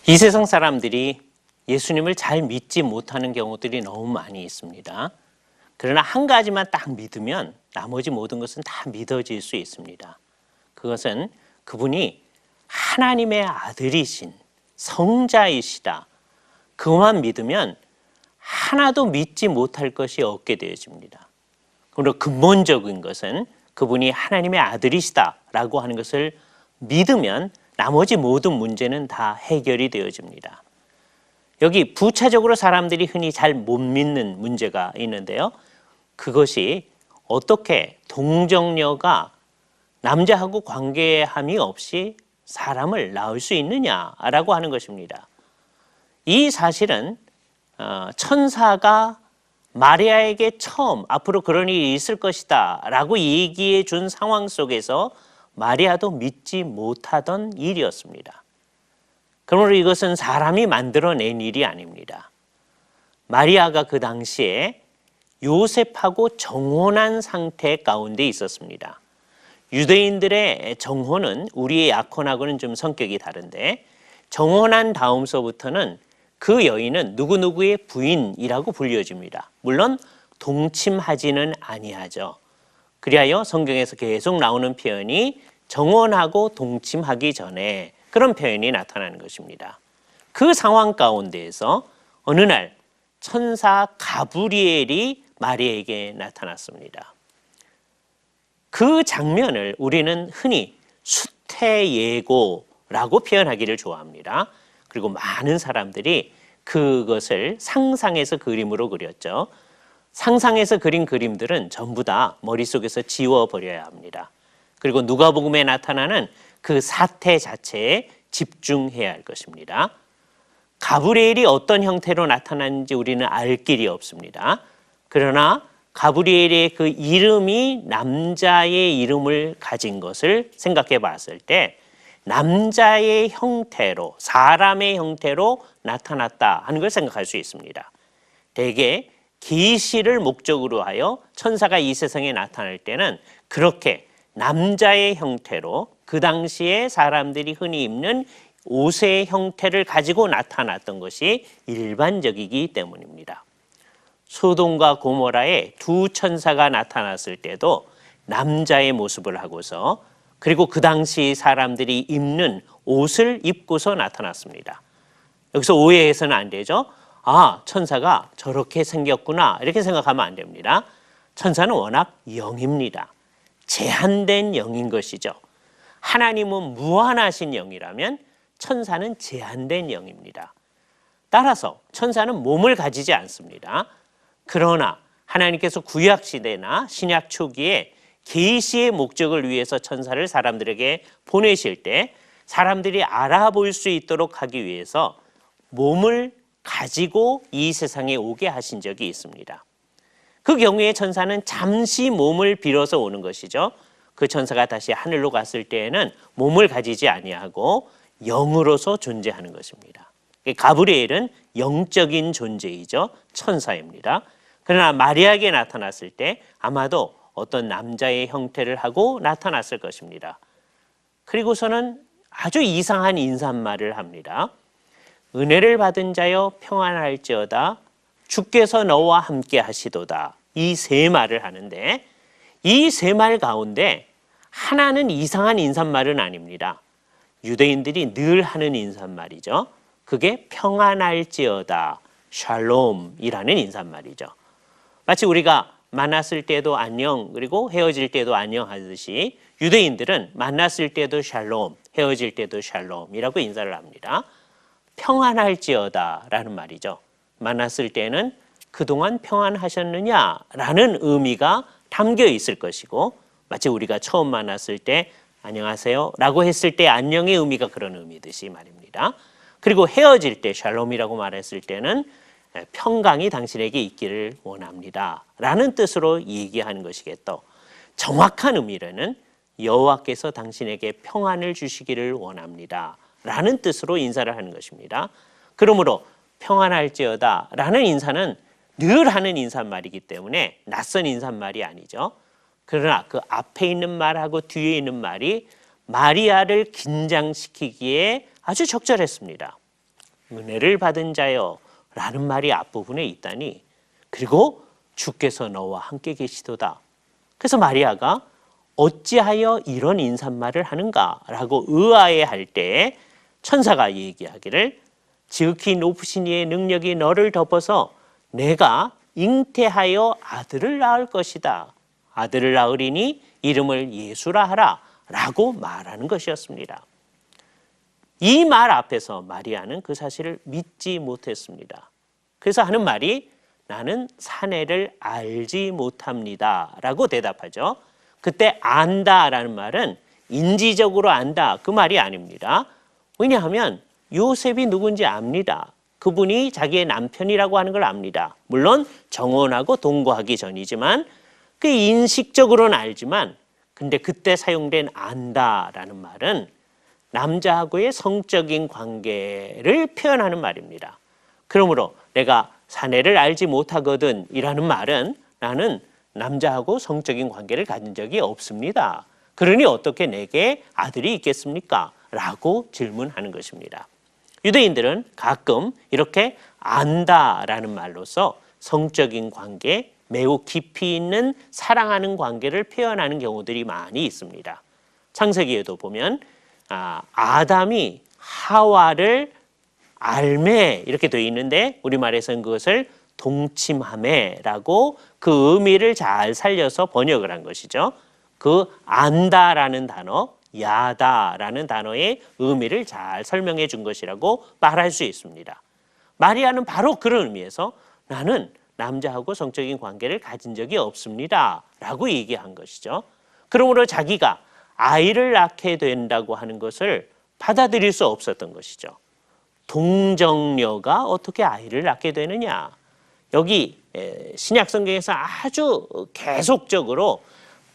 이 세상 사람들이 예수님을 잘 믿지 못하는 경우들이 너무 많이 있습니다. 그러나 한 가지만 딱 믿으면 나머지 모든 것은 다 믿어질 수 있습니다. 그것은 그분이 하나님의 아들이신 성자이시다. 그것만 믿으면 하나도 믿지 못할 것이 없게 되어집니다. 그리고 근본적인 것은 그분이 하나님의 아들이시다라고 하는 것을 믿으면 나머지 모든 문제는 다 해결이 되어집니다. 여기 부차적으로 사람들이 흔히 잘 못 믿는 문제가 있는데요. 그것이 어떻게 동정녀가 남자하고 관계함이 없이 사람을 낳을 수 있느냐라고 하는 것입니다. 이 사실은 천사가 마리아에게 처음 앞으로 그런 일이 있을 것이다 라고 얘기해 준 상황 속에서 마리아도 믿지 못하던 일이었습니다. 그러므로 이것은 사람이 만들어낸 일이 아닙니다. 마리아가 그 당시에 요셉하고 정혼한 상태 가운데 있었습니다. 유대인들의 정혼은 우리의 약혼하고는 좀 성격이 다른데 정혼한 다음서부터는 그 여인은 누구누구의 부인이라고 불려집니다. 물론 동침하지는 아니하죠. 그리하여 성경에서 계속 나오는 표현이 정혼하고 동침하기 전에 그런 표현이 나타나는 것입니다. 그 상황 가운데에서 어느 날 천사 가브리엘이 마리아에게 나타났습니다. 그 장면을 우리는 흔히 수태예고라고 표현하기를 좋아합니다. 그리고 많은 사람들이 그것을 상상해서 그림으로 그렸죠. 상상해서 그린 그림들은 전부 다 머릿속에서 지워버려야 합니다. 그리고 누가복음에 나타나는 그 사태 자체에 집중해야 할 것입니다. 가브리엘이 어떤 형태로 나타났는지 우리는 알 길이 없습니다. 그러나 가브리엘의 그 이름이 남자의 이름을 가진 것을 생각해 봤을 때 남자의 형태로, 사람의 형태로 나타났다 하는 걸 생각할 수 있습니다. 대개 계시를 목적으로 하여 천사가 이 세상에 나타날 때는 그렇게 남자의 형태로 그 당시에 사람들이 흔히 입는 옷의 형태를 가지고 나타났던 것이 일반적이기 때문입니다. 소돔과 고모라에 두 천사가 나타났을 때도 남자의 모습을 하고서 그리고 그 당시 사람들이 입는 옷을 입고서 나타났습니다. 여기서 오해해서는 안 되죠. 아, 천사가 저렇게 생겼구나 이렇게 생각하면 안 됩니다. 천사는 워낙 영입니다. 제한된 영인 것이죠. 하나님은 무한하신 영이라면 천사는 제한된 영입니다. 따라서 천사는 몸을 가지지 않습니다. 그러나 하나님께서 구약시대나 신약 초기에 계시의 목적을 위해서 천사를 사람들에게 보내실 때 사람들이 알아볼 수 있도록 하기 위해서 몸을 가지고 이 세상에 오게 하신 적이 있습니다. 그 경우에 천사는 잠시 몸을 빌어서 오는 것이죠. 그 천사가 다시 하늘로 갔을 때에는 몸을 가지지 아니하고 영으로서 존재하는 것입니다. 가브리엘은 영적인 존재이죠. 천사입니다. 그러나 마리아에게 나타났을 때 아마도 어떤 남자의 형태를 하고 나타났을 것입니다. 그리고서는 아주 이상한 인사말을 합니다. 은혜를 받은 자여 평안할지어다 주께서 너와 함께 하시도다. 이 세 말을 하는데 이 세 말 가운데 하나는 이상한 인사말은 아닙니다. 유대인들이 늘 하는 인사말이죠. 그게 평안할지어다 샬롬이라는 인사말이죠. 마치 우리가 만났을 때도 안녕 그리고 헤어질 때도 안녕 하듯이 유대인들은 만났을 때도 샬롬 헤어질 때도 샬롬이라고 인사를 합니다. 평안할지어다 라는 말이죠. 만났을 때는 그동안 평안하셨느냐라는 의미가 담겨 있을 것이고 마치 우리가 처음 만났을 때 안녕하세요 라고 했을 때 안녕의 의미가 그런 의미듯이 말입니다. 그리고 헤어질 때 샬롬이라고 말했을 때는 평강이 당신에게 있기를 원합니다 라는 뜻으로 얘기하는 것이겠죠. 정확한 의미로는 여호와께서 당신에게 평안을 주시기를 원합니다 라는 뜻으로 인사를 하는 것입니다. 그러므로 평안할지어다 라는 인사는 늘 하는 인사말이기 때문에 낯선 인사말이 아니죠. 그러나 그 앞에 있는 말하고 뒤에 있는 말이 마리아를 긴장시키기에 아주 적절했습니다. 은혜를 받은 자여 라는 말이 앞부분에 있다니, 그리고 주께서 너와 함께 계시도다. 그래서 마리아가 어찌하여 이런 인사말을 하는가 라고 의아해할 때 천사가 얘기하기를 지극히 높으신 이의 능력이 너를 덮어서 내가 잉태하여 아들을 낳을 것이다. 아들을 낳으리니 이름을 예수라 하라 라고 말하는 것이었습니다. 이 말 앞에서 마리아는 그 사실을 믿지 못했습니다. 그래서 하는 말이 나는 사내를 알지 못합니다 라고 대답하죠. 그때 안다라는 말은 인지적으로 안다 그 말이 아닙니다. 왜냐하면 요셉이 누군지 압니다. 그분이 자기의 남편이라고 하는 걸 압니다. 물론 정혼하고 동거하기 전이지만 그 인식적으로는 알지만, 근데 그때 사용된 안다라는 말은 남자하고의 성적인 관계를 표현하는 말입니다. 그러므로 내가 사내를 알지 못하거든 이라는 말은 나는 남자하고 성적인 관계를 가진 적이 없습니다. 그러니 어떻게 내게 아들이 있겠습니까? 라고 질문하는 것입니다. 유대인들은 가끔 이렇게 안다라는 말로서 성적인 관계, 매우 깊이 있는 사랑하는 관계를 표현하는 경우들이 많이 있습니다. 창세기에도 보면 아담이 하와를 알매 이렇게 되어 있는데 우리말에서는 그것을 동침하매라고 그 의미를 잘 살려서 번역을 한 것이죠. 그 안다라는 단어, 야다라는 단어의 의미를 잘 설명해 준 것이라고 말할 수 있습니다. 마리아는 바로 그런 의미에서 나는 남자하고 성적인 관계를 가진 적이 없습니다 라고 얘기한 것이죠. 그러므로 자기가 아이를 낳게 된다고 하는 것을 받아들일 수 없었던 것이죠. 동정녀가 어떻게 아이를 낳게 되느냐. 여기 신약 성경에서 아주 계속적으로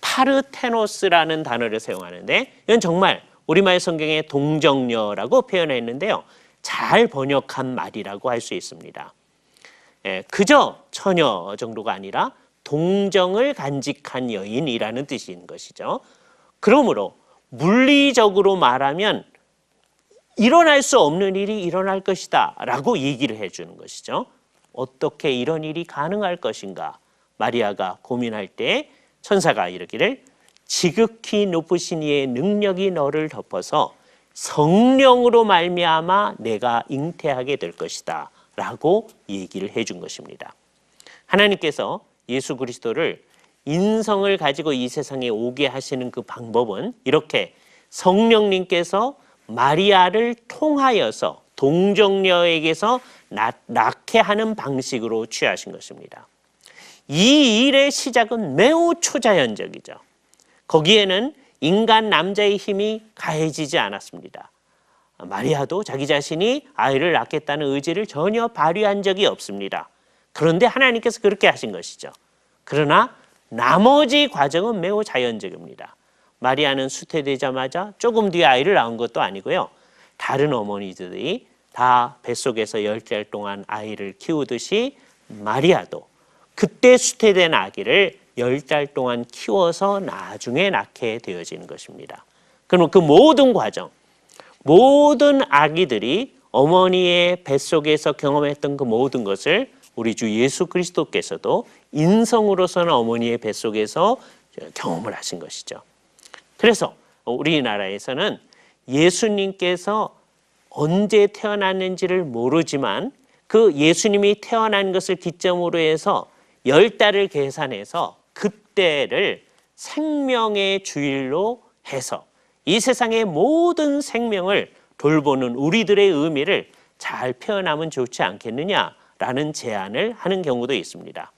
파르테노스라는 단어를 사용하는데 이건 정말 우리말 성경에 동정녀라고 표현했는데요. 잘 번역한 말이라고 할 수 있습니다. 그저 처녀 정도가 아니라 동정을 간직한 여인이라는 뜻인 것이죠. 그러므로 물리적으로 말하면 일어날 수 없는 일이 일어날 것이다 라고 얘기를 해주는 것이죠. 어떻게 이런 일이 가능할 것인가? 마리아가 고민할 때 천사가 이르기를 지극히 높으신 이의 능력이 너를 덮어서 성령으로 말미암아 내가 잉태하게 될 것이다 라고 얘기를 해준 것입니다. 하나님께서 예수 그리스도를 인성을 가지고 이 세상에 오게 하시는 그 방법은 이렇게 성령님께서 마리아를 통하여서 동정녀에게서 낳게 하는 방식으로 취하신 것입니다. 이 일의 시작은 매우 초자연적이죠. 거기에는 인간 남자의 힘이 가해지지 않았습니다. 마리아도 자기 자신이 아이를 낳겠다는 의지를 전혀 발휘한 적이 없습니다. 그런데 하나님께서 그렇게 하신 것이죠. 그러나 나머지 과정은 매우 자연적입니다. 마리아는 수태되자마자 조금 뒤에 아이를 낳은 것도 아니고요. 다른 어머니들이 다 뱃속에서 10달 동안 아이를 키우듯이 마리아도 그때 수태된 아기를 10달 동안 키워서 나중에 낳게 되어지는 것입니다. 그럼 그 모든 과정, 모든 아기들이 어머니의 뱃속에서 경험했던 그 모든 것을 우리 주 예수 그리스도께서도 인성으로서는 어머니의 뱃속에서 경험을 하신 것이죠. 그래서 우리나라에서는 예수님께서 언제 태어났는지를 모르지만 그 예수님이 태어난 것을 기점으로 해서 10달을 계산해서 그때를 생명의 주일로 해서 이 세상의 모든 생명을 돌보는 우리들의 의미를 잘 표현하면 좋지 않겠느냐라는 제안을 하는 경우도 있습니다.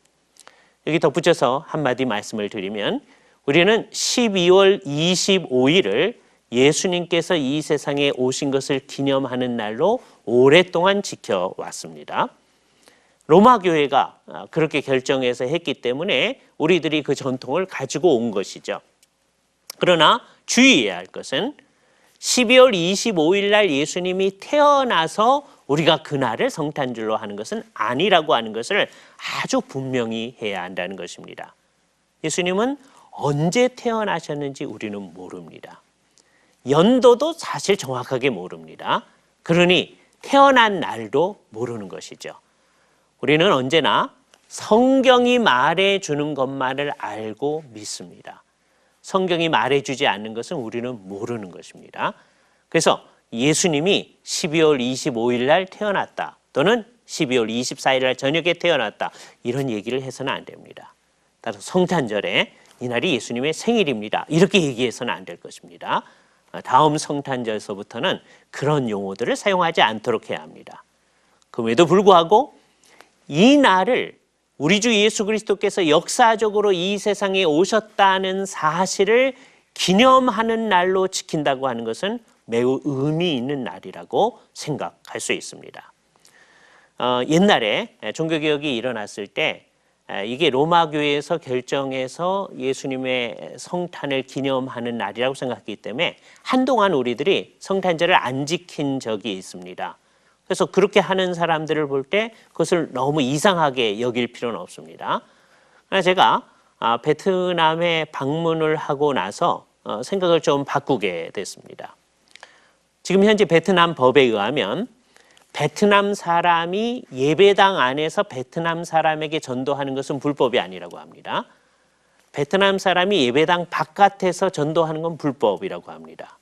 여기 덧붙여서 한마디 말씀을 드리면 우리는 12월 25일을 예수님께서 이 세상에 오신 것을 기념하는 날로 오랫동안 지켜왔습니다. 로마 교회가 그렇게 결정해서 했기 때문에 우리들이 그 전통을 가지고 온 것이죠. 그러나 주의해야 할 것은 12월 25일 날 예수님이 태어나서 우리가 그날을 성탄절로 하는 것은 아니라고 하는 것을 아주 분명히 해야 한다는 것입니다. 예수님은 언제 태어나셨는지 우리는 모릅니다. 연도도 사실 정확하게 모릅니다. 그러니 태어난 날도 모르는 것이죠. 우리는 언제나 성경이 말해주는 것만을 알고 믿습니다. 성경이 말해주지 않는 것은 우리는 모르는 것입니다. 그래서 예수님이 12월 25일 날 태어났다, 또는 12월 24일 날 저녁에 태어났다, 이런 얘기를 해서는 안 됩니다. 따라서 성탄절에 이날이 예수님의 생일입니다, 이렇게 얘기해서는 안 될 것입니다. 다음 성탄절서부터는 그런 용어들을 사용하지 않도록 해야 합니다. 그럼에도 불구하고 이 날을 우리 주 예수 그리스도께서 역사적으로 이 세상에 오셨다는 사실을 기념하는 날로 지킨다고 하는 것은 매우 의미 있는 날이라고 생각할 수 있습니다. 옛날에 종교개혁이 일어났을 때 이게 로마 교회에서 결정해서 예수님의 성탄을 기념하는 날이라고 생각했기 때문에 한동안 우리들이 성탄절을 안 지킨 적이 있습니다. 그래서 그렇게 하는 사람들을 볼 때 그것을 너무 이상하게 여길 필요는 없습니다. 제가 베트남에 방문을 하고 나서 생각을 좀 바꾸게 됐습니다. 지금 현재 베트남 법에 의하면 베트남 사람이 예배당 안에서 베트남 사람에게 전도하는 것은 불법이 아니라고 합니다. 베트남 사람이 예배당 바깥에서 전도하는 건 불법이라고 합니다.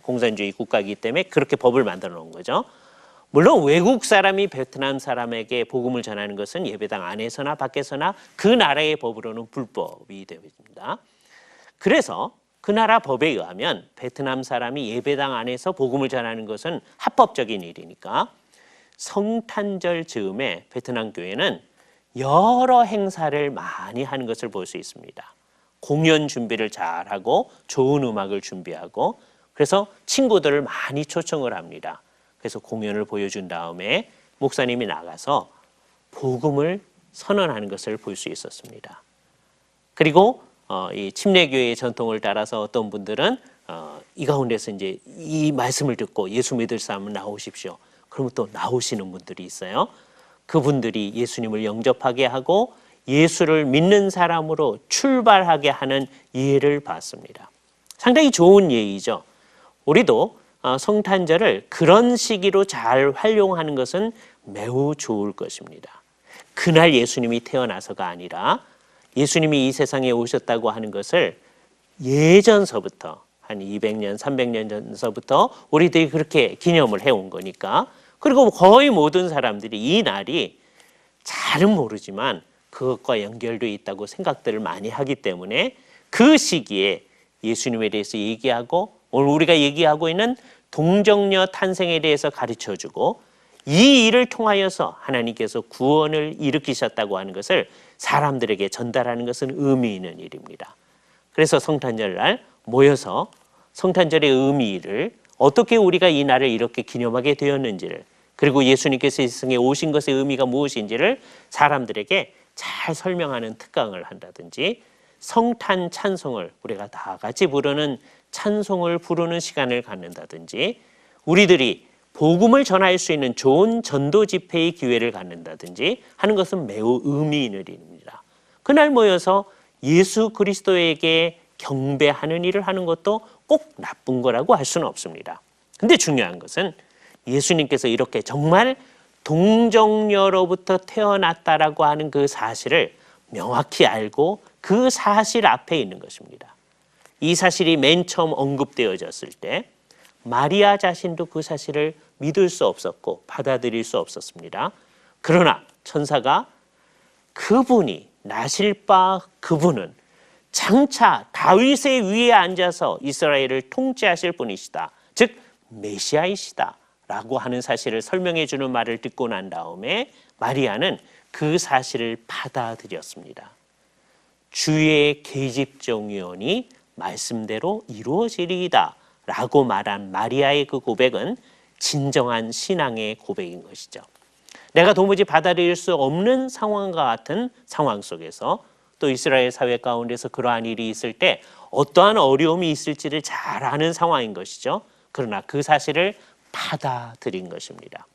공산주의 국가이기 때문에 그렇게 법을 만들어 놓은 거죠. 물론 외국 사람이 베트남 사람에게 복음을 전하는 것은 예배당 안에서나 밖에서나 그 나라의 법으로는 불법이 됩니다. 그래서 그 나라 법에 의하면 베트남 사람이 예배당 안에서 복음을 전하는 것은 합법적인 일이니까 성탄절 즈음에 베트남 교회는 여러 행사를 많이 하는 것을 볼 수 있습니다. 공연 준비를 잘하고 좋은 음악을 준비하고, 그래서 친구들을 많이 초청을 합니다. 그래서 공연을 보여준 다음에 목사님이 나가서 복음을 선언하는 것을 볼 수 있었습니다. 그리고 이 침례교회의 전통을 따라서 어떤 분들은 이 가운데서 이제 이 말씀을 듣고 예수 믿을 사람은 나오십시오, 그러면 또 나오시는 분들이 있어요. 그분들이 예수님을 영접하게 하고 예수를 믿는 사람으로 출발하게 하는 예를 봤습니다. 상당히 좋은 예이죠. 우리도 성탄절을 그런 시기로 잘 활용하는 것은 매우 좋을 것입니다. 그날 예수님이 태어나서가 아니라 예수님이 이 세상에 오셨다고 하는 것을 예전서부터 한 200년, 300년 전서부터 우리들이 그렇게 기념을 해온 거니까, 그리고 거의 모든 사람들이 이 날이 잘은 모르지만 그것과 연결되어 있다고 생각들을 많이 하기 때문에 그 시기에 예수님에 대해서 얘기하고 오늘 우리가 얘기하고 있는 동정녀 탄생에 대해서 가르쳐주고 이 일을 통하여서 하나님께서 구원을 일으키셨다고 하는 것을 사람들에게 전달하는 것은 의미 있는 일입니다. 그래서 성탄절날 모여서 성탄절의 의미를, 어떻게 우리가 이 날을 이렇게 기념하게 되었는지를, 그리고 예수님께서 이 세상에 오신 것의 의미가 무엇인지를 사람들에게 잘 설명하는 특강을 한다든지, 성탄 찬송을 우리가 다 같이 부르는 찬송을 부르는 시간을 갖는다든지, 우리들이 복음을 전할 수 있는 좋은 전도 집회의 기회를 갖는다든지 하는 것은 매우 의미 있는 일입니다. 그날 모여서 예수 그리스도에게 경배하는 일을 하는 것도 꼭 나쁜 거라고 할 수는 없습니다. 근데 중요한 것은 예수님께서 이렇게 정말 동정녀로부터 태어났다라고 하는 그 사실을 명확히 알고 그 사실 앞에 있는 것입니다. 이 사실이 맨 처음 언급되어졌을 때 마리아 자신도 그 사실을 믿을 수 없었고 받아들일 수 없었습니다. 그러나 천사가 그분이 나실 바 그분은 장차 다윗의 위에 앉아서 이스라엘을 통치하실 분이시다, 즉 메시아이시다 라고 하는 사실을 설명해 주는 말을 듣고 난 다음에 마리아는 그 사실을 받아들였습니다. 주의 계집종이오니 말씀대로 이루어지리이다 라고 말한 마리아의 그 고백은 진정한 신앙의 고백인 것이죠. 내가 도무지 받아들일 수 없는 상황과 같은 상황 속에서, 또 이스라엘 사회 가운데서 그러한 일이 있을 때 어떠한 어려움이 있을지를 잘 아는 상황인 것이죠. 그러나 그 사실을 받아들인 것입니다.